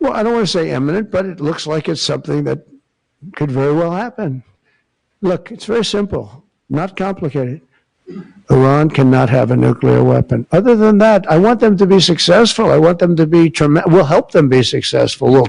Well, I don't want to say imminent, but it looks like it's something that could very well happen. Look, it's very simple, not complicated. Iran cannot have a nuclear weapon. Other than that, I want them to be successful. I want them to be tremendous. We'll help them be successful. We'll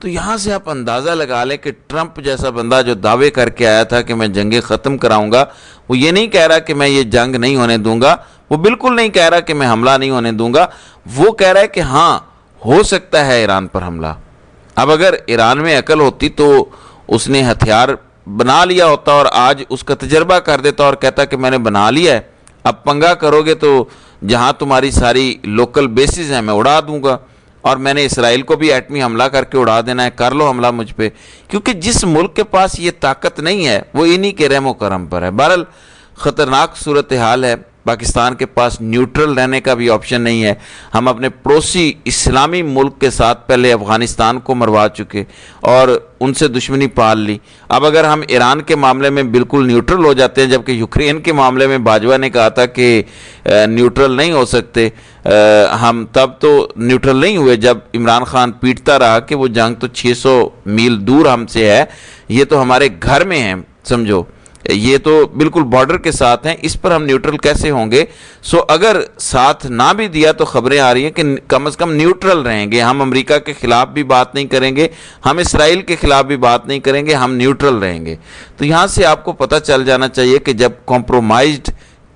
تو یہاں سے آپ اندازہ لگا لیں کہ Trump جیسا بندہ جو دعوے کر کے آیا تھا کہ میں جنگیں ختم کراؤں گا، وہ یہ نہیں کہہ رہا کہ میں یہ جنگ نہیں ہونے دوں گا، وہ بالکل نہیں کہہ رہا کہ میں حملہ نہیں ہونے دوں گا، وہ کہہ رہا ہے کہ ہاں ہو سکتا ہے ایران پر حملہ۔ اب اگر ایران میں عقل ہوتی تو اس نے ہتھیار بنا لیا ہوتا اور آج اس کا تجربہ کر دیتا اور کہتا کہ میں نے بنا لیا ہے، اب پنگا کرو گے تو جہاں تمہاری ساری لوکل بیسز ہیں میں اڑا دوں گا، اور میں نے اسرائیل کو بھی ایٹمی حملہ کر کے اڑا دینا ہے، کر لو حملہ مجھ پہ۔ کیونکہ جس ملک کے پاس یہ طاقت نہیں ہے وہ انہی کے رحم و کرم پر ہے۔ بہرحال خطرناک صورتحال ہے، پاکستان کے پاس نیوٹرل رہنے کا بھی آپشن نہیں ہے۔ ہم اپنے پڑوسی اسلامی ملک کے ساتھ پہلے افغانستان کو مروا چکے اور ان سے دشمنی پال لی، اب اگر ہم ایران کے معاملے میں بالکل نیوٹرل ہو جاتے ہیں، جبکہ یوکرین کے معاملے میں باجوہ نے کہا تھا کہ نیوٹرل نہیں ہو سکتے، ہم تب تو نیوٹرل نہیں ہوئے جب عمران خان پیٹتا رہا کہ وہ جنگ تو 600 میل دور ہم سے ہے، یہ تو ہمارے گھر میں ہے، سمجھو یہ تو بالکل بارڈر کے ساتھ ہیں، اس پر ہم نیوٹرل کیسے ہوں گے؟ سو اگر ساتھ نہ بھی دیا تو خبریں آ رہی ہیں کہ کم از کم نیوٹرل رہیں گے، ہم امریکہ کے خلاف بھی بات نہیں کریں گے، ہم اسرائیل کے خلاف بھی بات نہیں کریں گے، ہم نیوٹرل رہیں گے۔ تو یہاں سے آپ کو پتہ چل جانا چاہیے کہ جب کمپرومائزڈ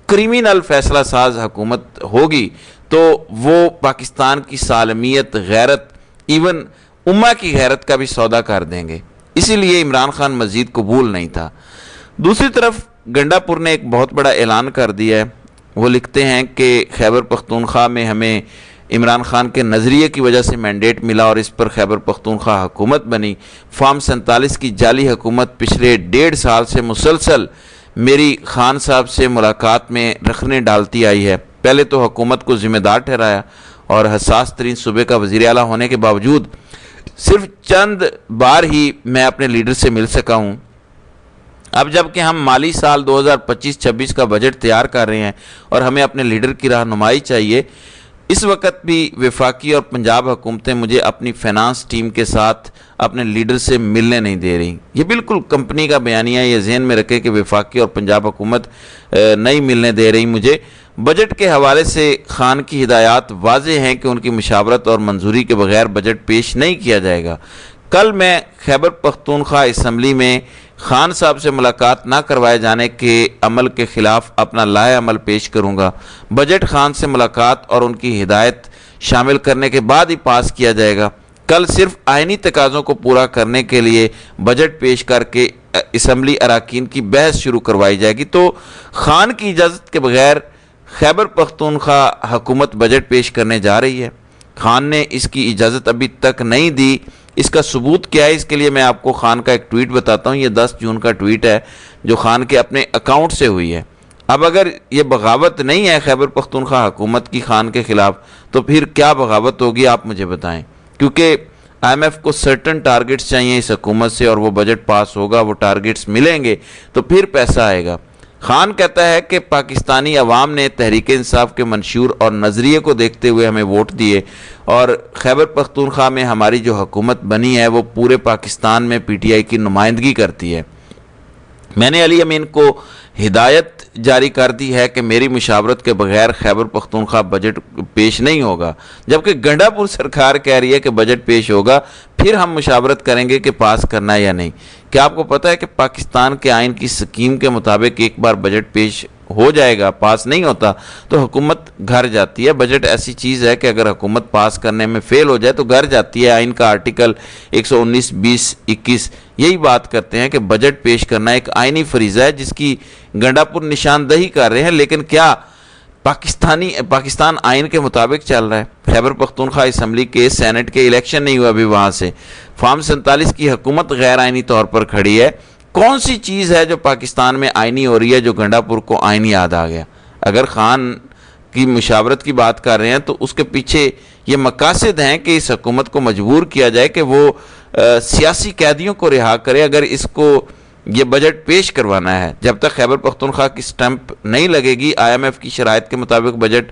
کرمینل فیصلہ ساز حکومت ہوگی تو وہ پاکستان کی سالمیت، غیرت، ایون امہ کی غیرت کا بھی سودا کر دیں گے۔ اسی لیے عمران خان مزید قبول نہیں تھا۔ دوسری طرف گنڈا پور نے ایک بہت بڑا اعلان کر دیا ہے، وہ لکھتے ہیں کہ خیبر پختونخوا میں ہمیں عمران خان کے نظریے کی وجہ سے مینڈیٹ ملا اور اس پر خیبر پختونخوا حکومت بنی۔ فارم 47 کی جعلی حکومت پچھلے 1.5 سال سے مسلسل میری خان صاحب سے ملاقات میں رکھنے ڈالتی آئی ہے۔ پہلے تو حکومت کو ذمہ دار ٹھہرایا اور حساس ترین صوبے کا وزیر اعلیٰ ہونے کے باوجود صرف چند بار ہی میں اپنے لیڈر سے مل سکا ہوں۔ اب جب کہ ہم مالی سال 2025-26 کا بجٹ تیار کر رہے ہیں اور ہمیں اپنے لیڈر کی رہنمائی چاہیے، اس وقت بھی وفاقی اور پنجاب حکومتیں مجھے اپنی فائنانس ٹیم کے ساتھ اپنے لیڈر سے ملنے نہیں دے رہی۔ یہ بالکل کمپنی کا بیانیہ ہے، یہ ذہن میں رکھے کہ وفاقی اور پنجاب حکومت نہیں ملنے دے رہی مجھے۔ بجٹ کے حوالے سے خان کی ہدایات واضح ہیں کہ ان کی مشاورت اور منظوری کے بغیر بجٹ پیش نہیں کیا جائے گا۔ کل میں خیبر پختونخوا اسمبلی میں خان صاحب سے ملاقات نہ کروائے جانے کے عمل کے خلاف اپنا لائحہ عمل پیش کروں گا۔ بجٹ خان سے ملاقات اور ان کی ہدایت شامل کرنے کے بعد ہی پاس کیا جائے گا۔ کل صرف آئینی تقاضوں کو پورا کرنے کے لیے بجٹ پیش کر کے اسمبلی اراکین کی بحث شروع کروائی جائے گی۔ تو خان کی اجازت کے بغیر خیبر پختونخوا حکومت بجٹ پیش کرنے جا رہی ہے۔ خان نے اس کی اجازت ابھی تک نہیں دی۔ اس کا ثبوت کیا ہے؟ اس کے لیے میں آپ کو خان کا ایک ٹویٹ بتاتا ہوں۔ یہ 10 جون کا ٹویٹ ہے جو خان کے اپنے اکاؤنٹ سے ہوئی ہے۔ اب اگر یہ بغاوت نہیں ہے خیبر پختونخوا حکومت کی خان کے خلاف تو پھر کیا بغاوت ہوگی آپ مجھے بتائیں، کیونکہ IMF کو سرٹن ٹارگٹس چاہیے اس حکومت سے اور وہ بجٹ پاس ہوگا، وہ ٹارگٹس ملیں گے تو پھر پیسہ آئے گا۔ خان کہتا ہے کہ پاکستانی عوام نے تحریک انصاف کے منشور اور نظریے کو دیکھتے ہوئے ہمیں ووٹ دیے اور خیبر پختونخوا میں ہماری جو حکومت بنی ہے وہ پورے پاکستان میں PTI کی نمائندگی کرتی ہے۔ میں نے علی امین کو ہدایت جاری کر دی ہے کہ میری مشاورت کے بغیر خیبر پختونخوا بجٹ پیش نہیں ہوگا، جبکہ گنڈا پور سرکار کہہ رہی ہے کہ بجٹ پیش ہوگا، پھر ہم مشاورت کریں گے کہ پاس کرنا ہے یا نہیں۔ کیا آپ کو پتہ ہے کہ پاکستان کے آئین کی سکیم کے مطابق ایک بار بجٹ پیش ہو جائے گا، پاس نہیں ہوتا تو حکومت گھر جاتی ہے۔ بجٹ ایسی چیز ہے کہ اگر حکومت پاس کرنے میں فیل ہو جائے تو گھر جاتی ہے۔ آئین کا آرٹیکل 119, 20, 21 یہی بات کرتے ہیں کہ بجٹ پیش کرنا ایک آئینی فریضہ ہے جس کی گنڈا پور نشاندہی کر رہے ہیں، لیکن کیا پاکستان آئین کے مطابق چل رہا ہے؟ خیبر پختونخوا اسمبلی کے سینٹ کے الیکشن نہیں ہوا ابھی وہاں سے، فارم 47 کی حکومت غیر آئینی طور پر کھڑی ہے۔ کون سی چیز ہے جو پاکستان میں آئینی ہو رہی ہے جو گنڈا پور کو آئینی یاد آ گیا؟ اگر خان کی مشاورت کی بات کر رہے ہیں تو اس کے پیچھے یہ مقاصد ہیں کہ اس حکومت کو مجبور کیا جائے کہ وہ سیاسی قیدیوں کو رہا کرے اگر اس کو یہ بجٹ پیش کروانا ہے۔ جب تک خیبر پختونخوا کی سٹمپ نہیں لگے گی، IMF کی شرائط کے مطابق بجٹ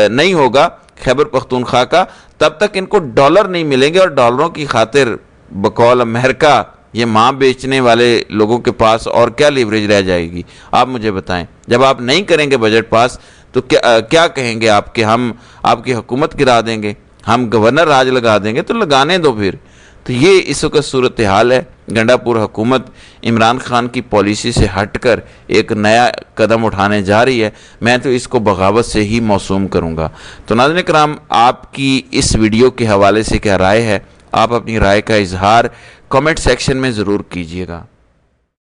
نہیں ہوگا خیبر پختونخوا کا، تب تک ان کو ڈالر نہیں ملیں گے اور ڈالروں کی خاطر بقول امریکہ یہ ماں بیچنے والے لوگوں کے پاس اور کیا لیوریج رہ جائے گی؟ آپ مجھے بتائیں۔ جب آپ نہیں کریں گے بجٹ پاس تو کیا کہیں گے آپ کہ ہم آپ کی حکومت گرا دیں گے، ہم گورنر راج لگا دیں گے؟ تو لگانے دو پھر۔ تو یہ اس وقت صورتحال ہے. گنڈا پور حکومت عمران خان کی پالیسی سے ہٹ کر ایک نیا قدم اٹھانے جا رہی ہے. میں تو اس کو بغاوت سے ہی موسوم کروں گا. تو ناظرین کرام، آپ کی اس ویڈیو کے حوالے سے کیا رائے ہے؟ آپ اپنی رائے کا اظہار کامنٹ سیکشن میں ضرور کیجیے گا.